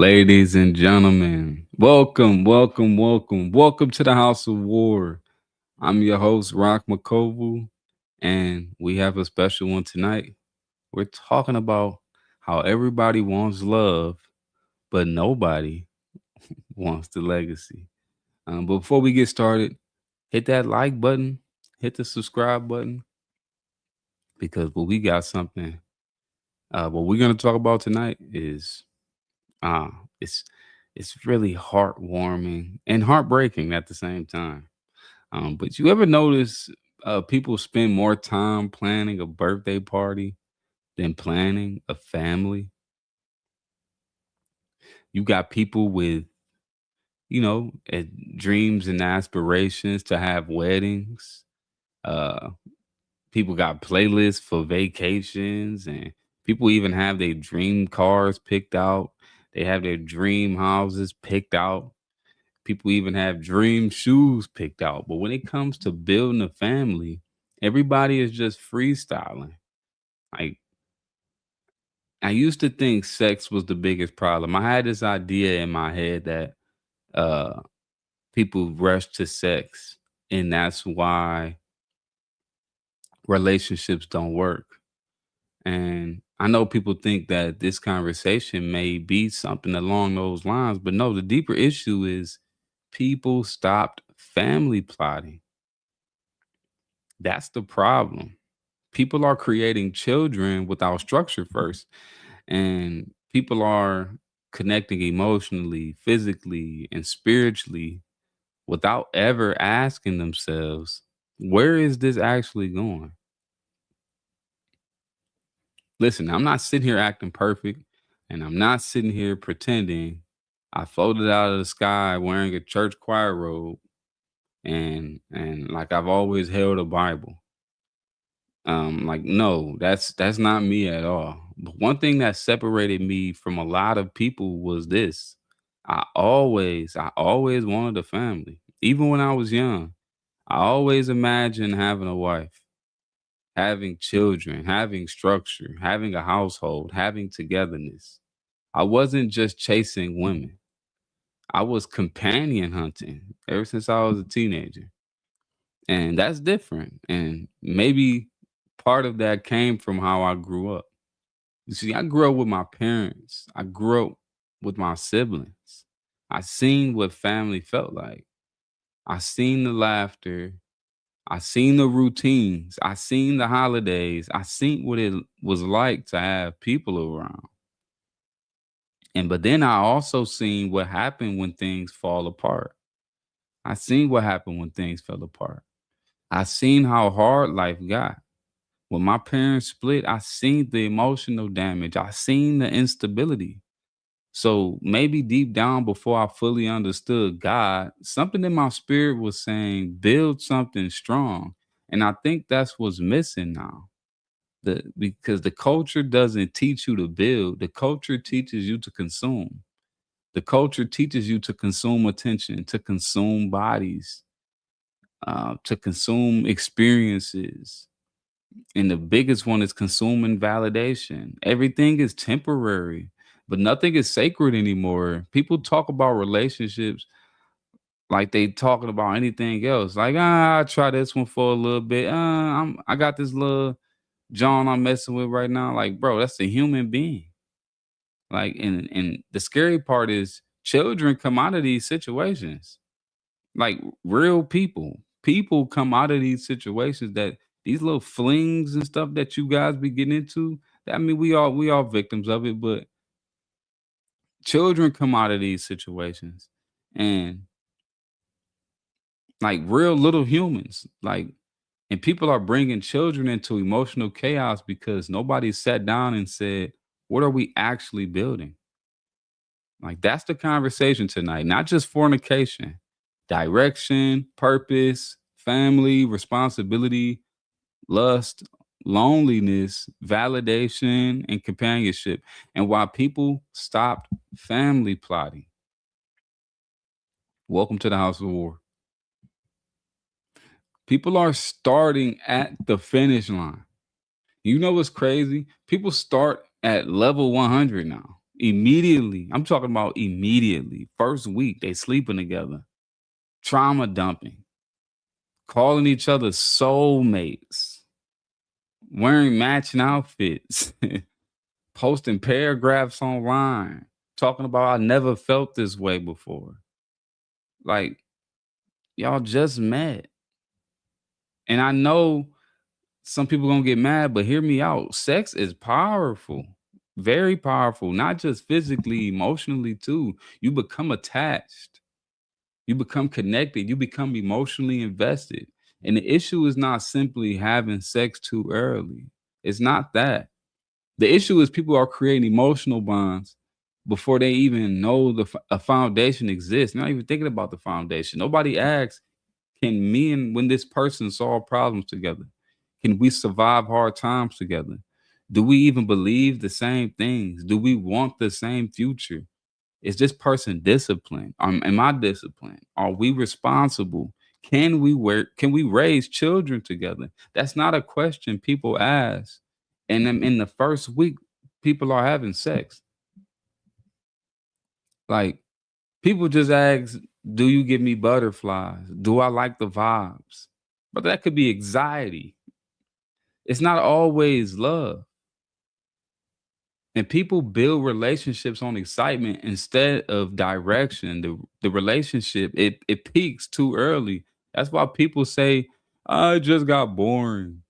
Ladies and gentlemen, welcome to the House of War. I'm your host, Rok Makovu, and we have a special one tonight. We're talking about how everybody wants love, but nobody wants the legacy. Before we get started, hit that like button, hit the subscribe button, because what we got something. What we're gonna talk about tonight is uh, it's it's really heartwarming and heartbreaking at the same time. But you ever notice people spend more time planning a birthday party than planning a family? You got people with, dreams and aspirations to have weddings. Uh, People got playlists for vacations, and people even have their dream cars picked out. They have their dream houses picked out. People even have dream shoes picked out. But when it comes to building a family, everybody is just freestyling. Like, I used to think sex was the biggest problem. I had this idea in my head that uh people rush to sex, and that's why relationships don't work. And I know people think that this conversation may be something along those lines, but no, the deeper issue is people stopped family plotting. That's the problem. People are creating children without structure first, and people are connecting emotionally, physically, and spiritually without ever asking themselves, where is this actually going? Listen, I'm not sitting here acting perfect, and I'm not sitting here pretending I floated out of the sky wearing a church choir robe and like I've always held a Bible. Like, no, that's not me at all. But one thing that separated me from a lot of people was this. I always wanted a family. Even when I was young, I always imagined having a wife, having children, having structure, having a household, having togetherness. I wasn't just chasing women. I was companion hunting ever since I was a teenager. And that's different. And maybe part of that came from how I grew up. You see, I grew up with my parents. I grew up with my siblings. I seen what family felt like. I seen the laughter. I seen the routines. I seen the holidays. I seen what it was like to have people around. And but then I also seen what happened when things fall apart. I seen what happened when things fell apart. I seen how hard life got. When my parents split, I seen the emotional damage. I seen the instability. So maybe deep down before I fully understood God, something in my spirit was saying, build something strong. And I think that's what's missing now. Because the culture doesn't teach you to build, the culture teaches you to consume. The culture teaches you to consume attention, to consume bodies, to consume experiences. And the biggest one is consuming validation. Everything is temporary, but nothing is sacred anymore. People talk about relationships like they talking about anything else. Like, I try this one for a little bit. I got this little John I'm messing with right now. Like, bro, that's a human being. Like, and the scary part is children come out of these situations. Like real people. People come out of these situations that these little flings and stuff that you guys be getting into. I mean, we all victims of it, but children come out of these situations and like real little humans. Like, and people are bringing children into emotional chaos because nobody sat down and said, "What are we actually building?" Like that's the conversation tonight, not just fornication, direction, purpose, family, responsibility, lust, loneliness, validation, and companionship, and why people stopped family plotting. Welcome to the House of War. People are starting at the finish line. You know what's crazy? People start at level 100 now. Immediately. I'm talking about immediately. First week, they sleeping together. Trauma dumping. Calling each other soulmates. Wearing matching outfits. Posting paragraphs online. Talking about I never felt this way before. Like, y'all just met. And I know some people gonna get mad, but hear me out. Sex is powerful, very powerful, not just physically, emotionally too. You become attached, you become connected, you become emotionally invested. And the issue is not simply having sex too early. It's not that. The issue is people are creating emotional bonds before they even know a foundation exists. Not even thinking about the foundation. Nobody asks, can me and when this person solve problems together? Can we survive hard times together? Do we even believe the same things? Do we want the same future? Is this person disciplined? Am I disciplined? Are we responsible? Can we work? Can we raise children together? That's not a question people ask. And then in the first week, people are having sex. Like, people just ask, do you give me butterflies? Do I like the vibes? But that could be anxiety. It's not always love. And people build relationships on excitement instead of direction. The relationship, it peaks too early. That's why people say, "Oh, it just got boring."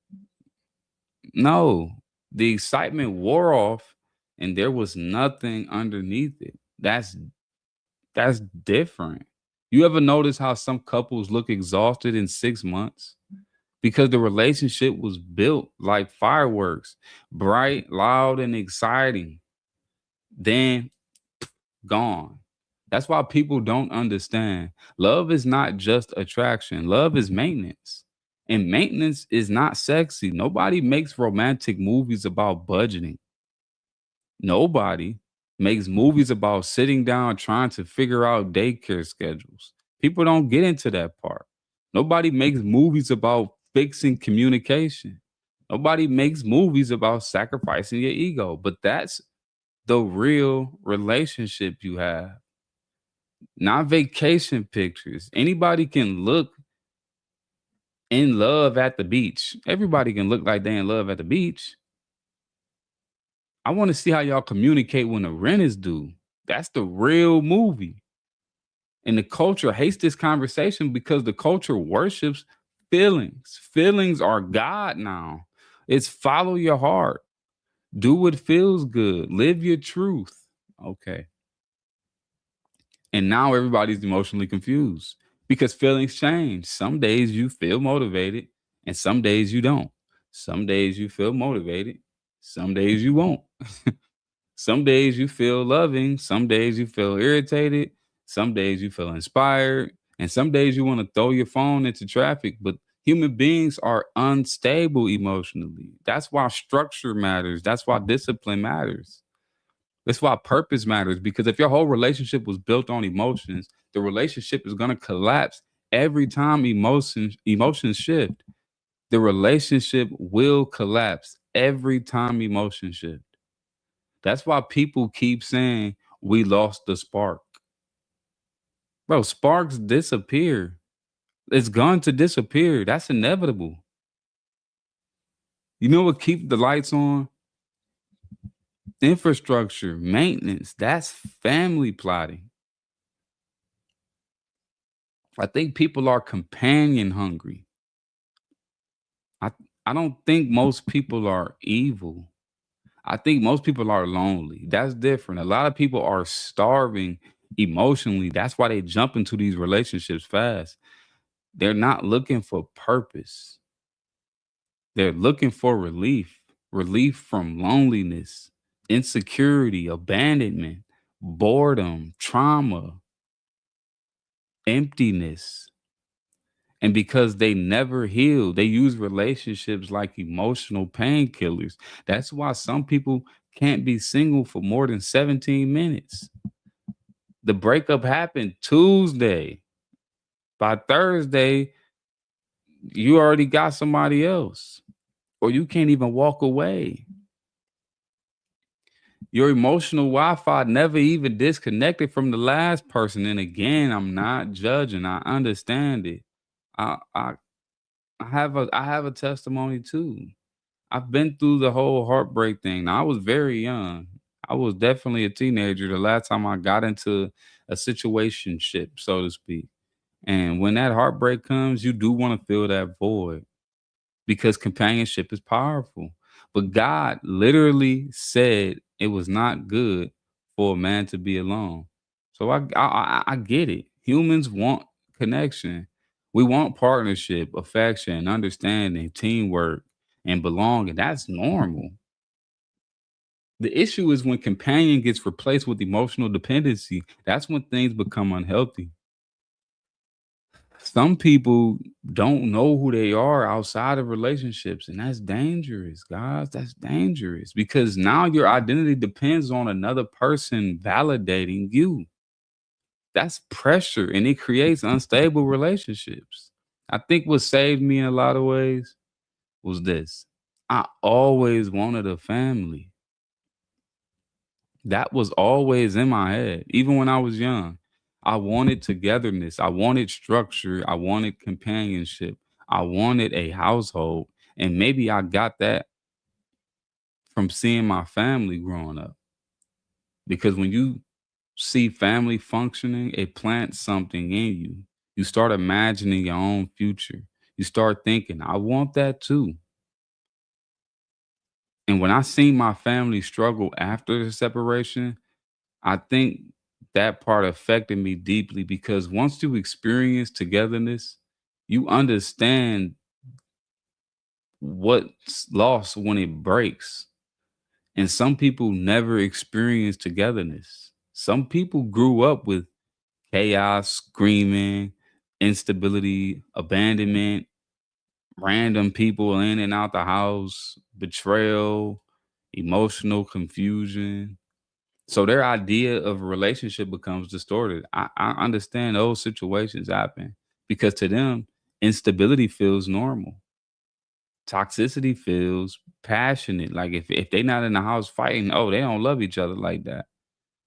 No, the excitement wore off and there was nothing underneath it. That's different. You ever notice how some couples look exhausted in 6 months? Because the relationship was built like fireworks, bright, loud, and exciting. Then gone. That's why people don't understand. Love is not just attraction, love is maintenance. And maintenance is not sexy. Nobody makes romantic movies about budgeting. Nobody makes movies about sitting down trying to figure out daycare schedules. People don't get into that part. Nobody makes movies about fixing communication. Nobody makes movies about sacrificing your ego, but that's the real relationship you have, not vacation pictures. Anybody can look in love at the beach. Everybody can look like they in love at the beach. I want to see how y'all communicate when the rent is due. That's the real movie. And the culture hates this conversation because the culture worships feelings. Feelings are God now. It's follow your heart. Do what feels good. Live your truth. Okay. And now everybody's emotionally confused because feelings change. Some days you feel motivated and some days you don't. Some days you feel motivated, some days you won't. Some days you feel loving, some days you feel irritated, some days you feel inspired, and some days you want to throw your phone into traffic. But human beings are unstable emotionally. That's why structure matters. That's why discipline matters. That's why purpose matters, because if your whole relationship was built on emotions, the relationship is going to collapse every time emotions shift. The relationship will collapse every time emotions shift. That's why people keep saying we lost the spark. Bro, sparks disappear. It's going to disappear. That's inevitable. You know what keeps the lights on? Infrastructure, maintenance. That's family plotting. I think people are companion hungry. I I don't think most people are evil. I think most people are lonely. That's different. A lot of people are starving emotionally. That's why they jump into these relationships fast. They're not looking for purpose. They're looking for relief. Relief from loneliness, insecurity, abandonment, boredom, trauma, emptiness. And because they never heal, they use relationships like emotional painkillers. That's why some people can't be single for more than 17 minutes. The breakup happened Tuesday. By Thursday, you already got somebody else, or you can't even walk away. Your emotional Wi-Fi never even disconnected from the last person. And again, I'm not judging. I understand it. I I have a testimony too. I've been through the whole heartbreak thing. Now, I was very young. I was definitely a teenager the last time I got into a situationship, so to speak. And when that heartbreak comes, you do want to fill that void because companionship is powerful. But God literally said it was not good for a man to be alone. So I get it. Humans want connection. We want partnership, affection, understanding, teamwork, and belonging. That's normal. The issue is when companion gets replaced with emotional dependency. That's when things become unhealthy. Some people don't know who they are outside of relationships, and that's dangerous, guys. That's dangerous because now your identity depends on another person validating you. That's pressure and it creates unstable relationships. I think what saved me in a lot of ways was this. I always wanted a family. That was always in my head, even when I was young. I wanted togetherness. I wanted structure. I wanted companionship. I wanted a household. And maybe I got that from seeing my family growing up. Because when you see family functioning, it plants something in you. You start imagining your own future. You start thinking, I want that too. And when I seen my family struggle after the separation, I think that part affected me deeply because once you experience togetherness, you understand what's lost when it breaks. And some people never experience togetherness. Some people grew up with chaos, screaming, instability, abandonment, random people in and out the house, betrayal, emotional confusion. So their idea of a relationship becomes distorted. I understand those situations happen because to them, instability feels normal. Toxicity feels passionate. Like if they're not in the house fighting, oh, they don't love each other like that.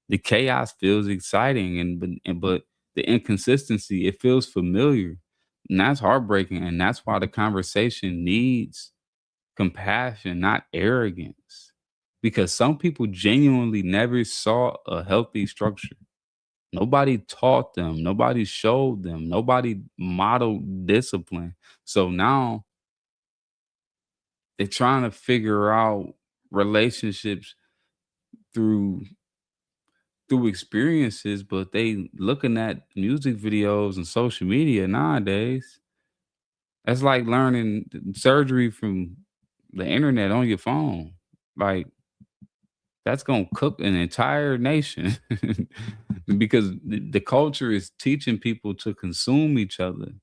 The chaos feels exciting but the inconsistency, it feels familiar. And that's heartbreaking. And that's why the conversation needs compassion, not arrogance. Because some people genuinely never saw a healthy structure. Nobody taught them, nobody showed them, nobody modeled discipline. So now they're trying to figure out relationships through experiences, but they looking at music videos and social media nowadays. That's like learning surgery from the internet on your phone. Like that's gonna cook an entire nation because the culture is teaching people to consume each other.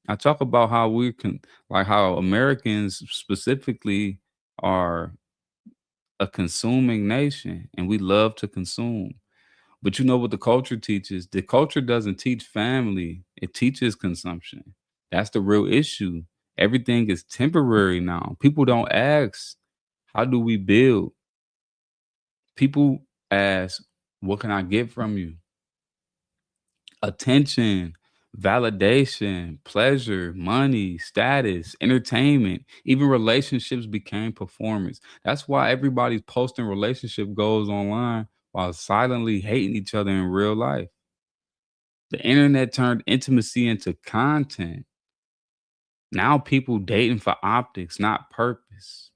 I talk about how like how Americans specifically are a consuming nation and we love to consume. But you know what the culture teaches? The culture doesn't teach family, it teaches consumption. That's the real issue. Everything is temporary now. People don't ask, how do we build? People ask, what can I get from you? Attention, validation, pleasure, money, status, entertainment, even relationships became performance. That's why everybody's posting relationship goals online while silently hating each other in real life. The internet turned intimacy into content. Now people dating for optics, not purpose.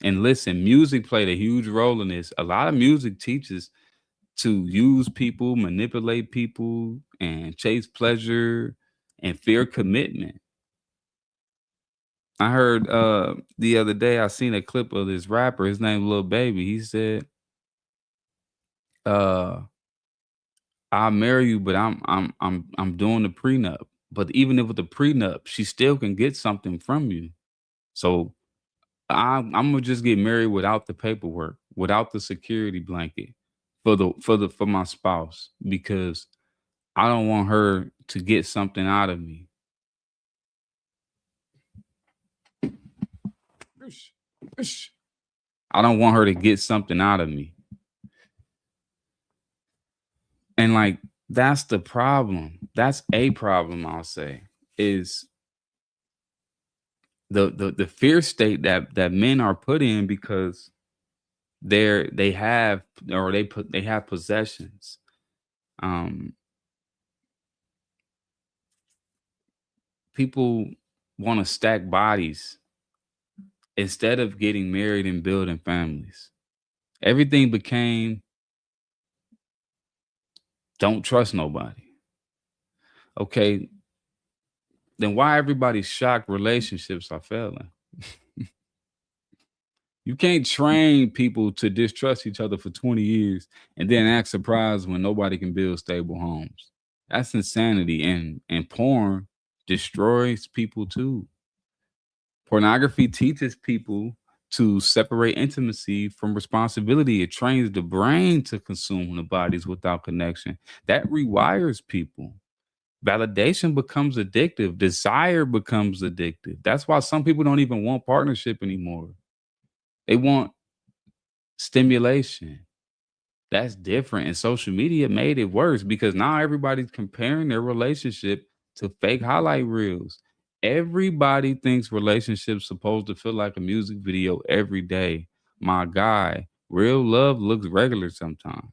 And listen, music played a huge role in this. A lot of music teaches to use people, manipulate people, and chase pleasure and fear commitment. I heard the other day I seen a clip of this rapper, his name Lil Baby. He said, uh, I'll marry you, but I'm doing the prenup. But even if with the prenup, she still can get something from you. So I'm gonna just get married without the paperwork, without the security blanket for my spouse because I don't want her to get something out of me. I don't want her to get something out of me. And like that's the problem. That's a problem, I'll say, is the fear state that men are put in because they have or they have possessions. Um People want to stack bodies instead of getting married and building families. Everything became don't trust nobody. Okay, then why everybody's shocked relationships are failing? You can't train people to distrust each other for 20 years and then act surprised when nobody can build stable homes. That's insanity. And porn destroys people too. Pornography teaches people to separate intimacy from responsibility. It trains the brain to consume the bodies without connection. That rewires people. Validation becomes addictive. Desire becomes addictive. That's why some people don't even want partnership anymore. They want stimulation. That's different. And social media made it worse because now everybody's comparing their relationship to fake highlight reels. Everybody thinks relationships supposed to feel like a music video every day. My guy, real love looks regular sometimes.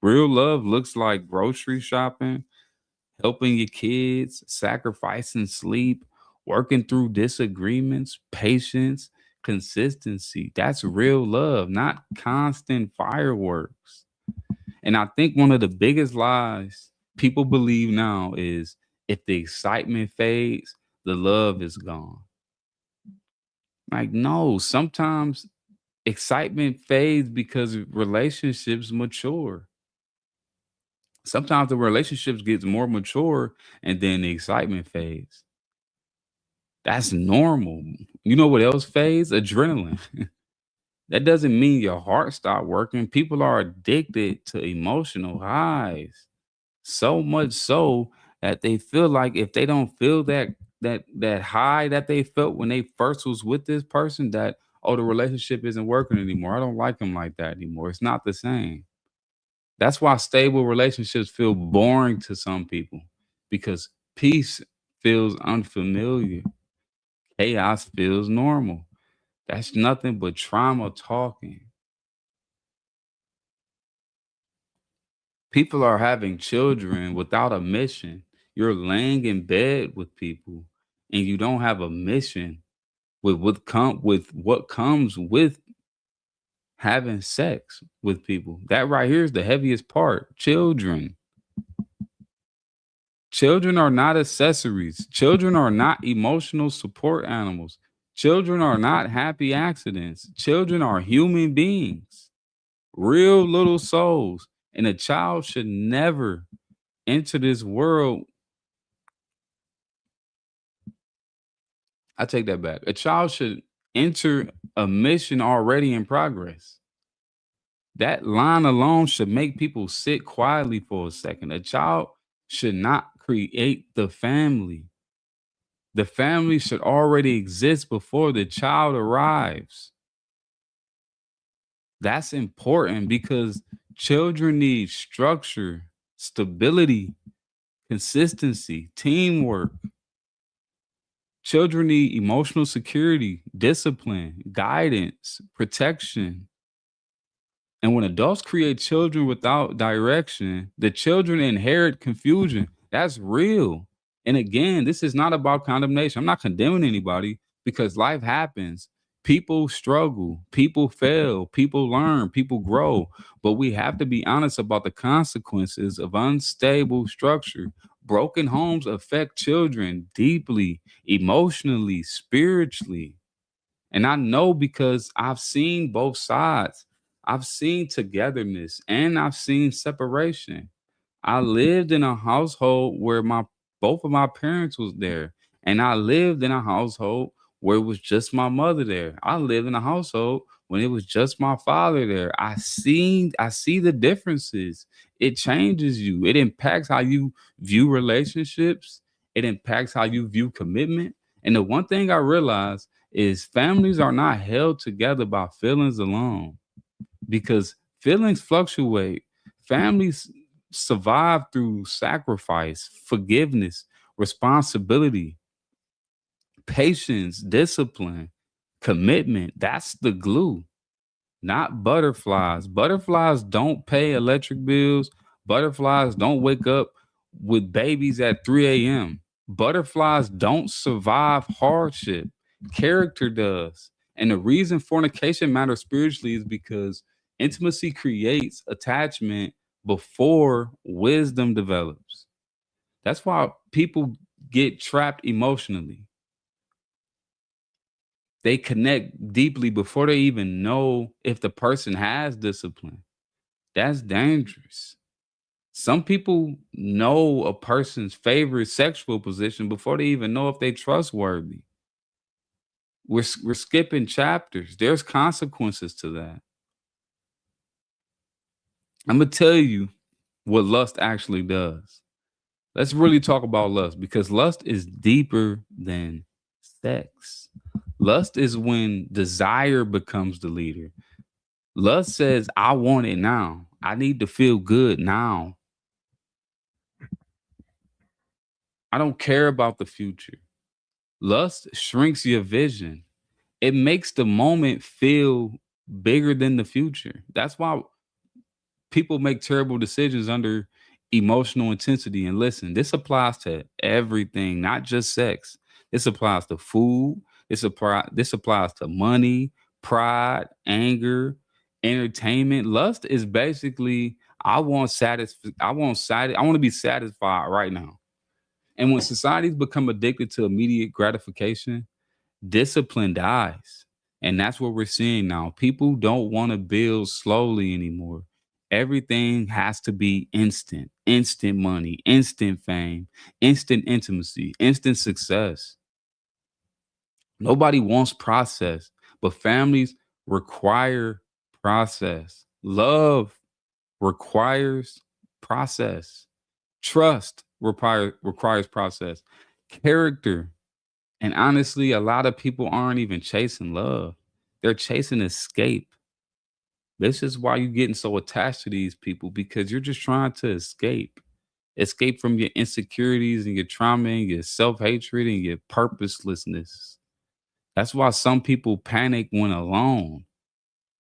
Real love looks like grocery shopping, helping your kids, sacrificing sleep, working through disagreements, patience, consistency. That's real love, not constant fireworks. And I think one of the biggest lies people believe now is if the excitement fades, the love is gone. Like, no, sometimes excitement fades because relationships mature. Sometimes the relationships gets more mature and then the excitement fades. That's normal. You know what else fades? Adrenaline. That doesn't mean your heart stopped working. People are addicted to emotional highs. So much so that they feel like if they don't feel that high that they felt when they first was with this person, that oh, the relationship isn't working anymore. I don't like them like that anymore. It's not the same. That's why stable relationships feel boring to some people because peace feels unfamiliar. Chaos feels normal. That's nothing but trauma talking. People are having children without a mission. You're laying in bed with people and you don't have a mission with what comes with having sex with people. That right here is the heaviest part. Children. Children are not accessories. Children are not emotional support animals. Children are not happy accidents. Children are human beings, real little souls. And a child should never enter this world. I take that back. A child should enter a mission already in progress. That line alone should make people sit quietly for a second. A child should not create the family. The family should already exist before the child arrives. That's important because children need structure, stability, consistency, teamwork. Children need emotional security, discipline, guidance, protection. And when adults create children without direction, the children inherit confusion. That's real. And again, this is not about condemnation. I'm not condemning anybody because life happens. People struggle, people fail, people learn, people grow. But we have to be honest about the consequences of unstable structure. Broken homes affect children deeply, emotionally, spiritually. And I know because I've seen both sides. I've seen togetherness and I've seen separation. I lived in a household where my both of my parents was there, and I lived in a household where it was just my mother there. I lived in a household when it was just my father there. I see the differences. It changes you. It impacts how you view relationships. It impacts how you view commitment. And the one thing I realized is families are not held together by feelings alone because feelings fluctuate. Families survive through sacrifice, forgiveness, responsibility, patience, discipline, commitment. That's the glue, not butterflies. Butterflies don't pay electric bills. Butterflies don't wake up with babies at 3 a.m. Butterflies don't survive hardship. Character does. And the reason fornication matters spiritually is because intimacy creates attachment before wisdom develops. That's why people get trapped emotionally. They connect deeply before they even know if the person has discipline. That's dangerous. Some people know a person's favorite sexual position before they even know if they're trustworthy. We're skipping chapters. There's consequences to that. I'm gonna tell you what lust actually does. Let's really talk about lust because lust is deeper than sex. Lust is when desire becomes the leader. Lust says, I want it now. I need to feel good now. I don't care about the future. Lust shrinks your vision. It makes the moment feel bigger than the future. That's why people make terrible decisions under emotional intensity. And listen, this applies to everything, not just sex. This applies to food. This applies to money, pride, anger, entertainment. Lust is basically I want to be satisfied right now. And when societies become addicted to immediate gratification, discipline dies. And that's what we're seeing now. People don't want to build slowly anymore. Everything has to be instant, instant money, instant fame, instant intimacy, instant success. Nobody wants process, but families require process. Love requires process. Trust requires process. Character. And honestly, a lot of people aren't even chasing love. They're chasing escape. This is why you're getting so attached to these people because you're just trying to escape. Escape from your insecurities and your trauma and your self-hatred and your purposelessness. That's why some people panic when alone.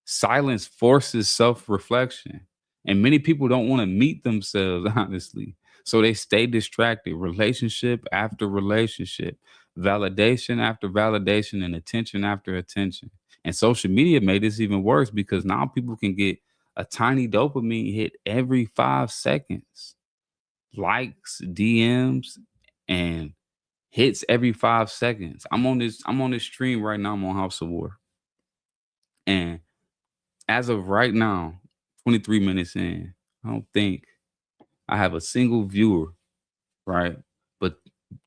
Silence forces self-reflection. And many people don't want to meet themselves, honestly. So they stay distracted, relationship after relationship, validation after validation, and attention after attention. And social media made this even worse because now people can get a tiny dopamine hit every 5 seconds. Likes, DMs, and hits every 5 seconds. I'm on this stream right now. I'm on House of War. And as of right now, 23 minutes in, I don't think I have a single viewer, right? But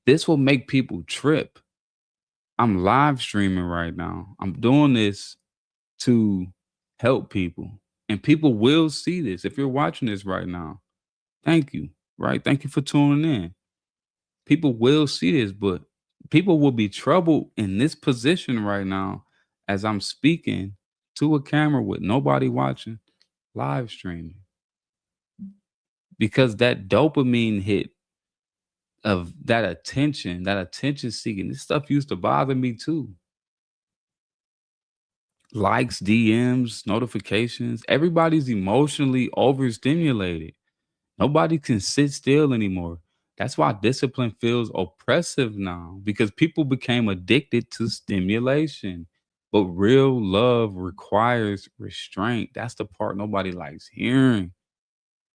this will make people trip. I'm live streaming right now. I'm doing this to help people. And people will see this. If you're watching this right now, thank you, right? Thank you for tuning in. People will see this, but people will be troubled in this position right now as I'm speaking to a camera with nobody watching, live streaming. Because that dopamine hit of that attention seeking, this stuff used to bother me too. Likes, DMs, notifications, everybody's emotionally overstimulated. Nobody can sit still anymore. That's why discipline feels oppressive now because people became addicted to stimulation. But real love requires restraint. That's the part nobody likes hearing.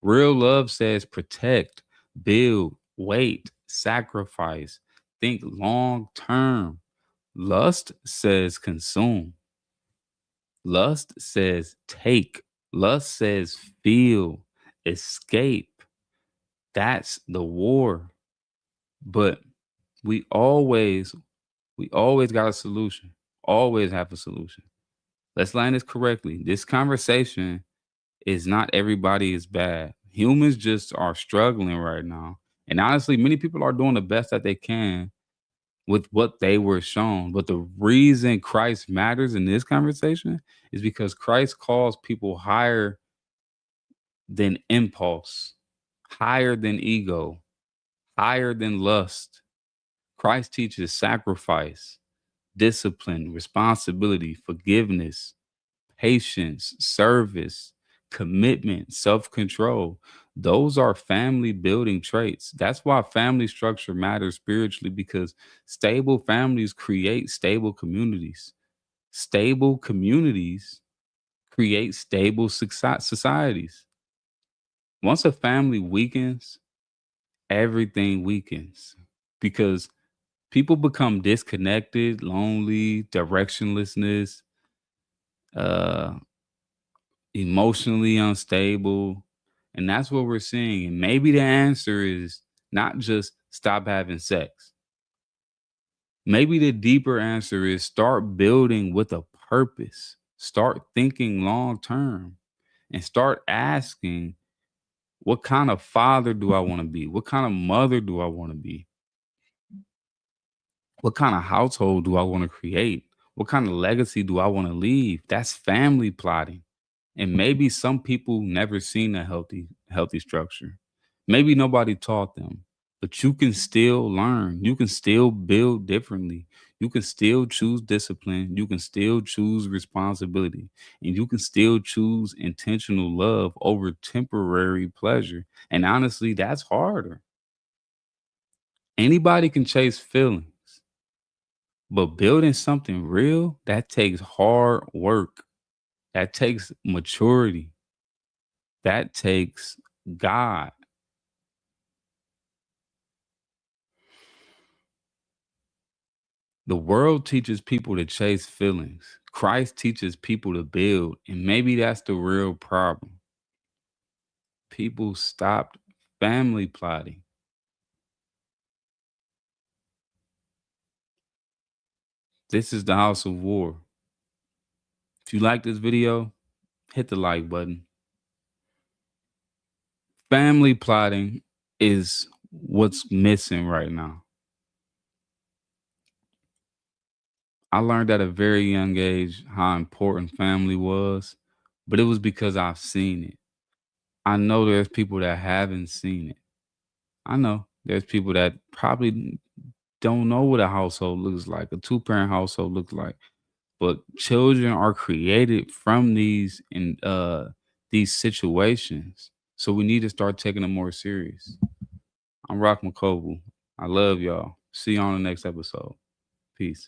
Real love says protect, build, wait, sacrifice, think long term. Lust says consume. Lust says take. Lust says feel, escape. That's the war. But we always, we always got a solution. Always have a solution. Let's land this correctly. This conversation is not everybody is bad. Humans just are struggling right now. And honestly, many people are doing the best that they can with what they were shown. But the reason Christ matters in this conversation is because Christ calls people higher than impulse. higher than ego, higher than lust. Christ teaches sacrifice, discipline, responsibility, forgiveness, patience, service, commitment, self control. Those are family building traits. That's why family structure matters spiritually, because stable families create stable communities. Stable communities create stable societies. Once a family weakens, everything weakens because people become disconnected, lonely, directionlessness, uh, emotionally unstable. And that's what we're seeing. And maybe the answer is not just stop having sex. Maybe the deeper answer is start building with a purpose, start thinking long term, and start asking, what kind of father do I want to be? What kind of mother do I want to be? What kind of household do I want to create? What kind of legacy do I want to leave? That's family plotting. And maybe some people never seen a healthy structure. Maybe nobody taught them. But you can still learn. You can still build differently. You can still choose discipline. You can still choose responsibility. And you can still choose intentional love over temporary pleasure. And honestly, that's harder. Anybody can chase feelings, but building something real, that takes hard work. That takes maturity. That takes God. The world teaches people to chase feelings. Christ teaches people to build. And maybe that's the real problem. People stopped family plotting. This is the House of War. If you like this video, hit the like button. Family plotting is what's missing right now. I learned at a very young age how important family was, but it was because I've seen it. I know there's people that haven't seen it. I know there's people that probably don't know what a household looks like, a two-parent household looks like. But children are created from these situations. So we need to start taking them more serious. I'm Rok Makovu. I love y'all. See you on the next episode. Peace.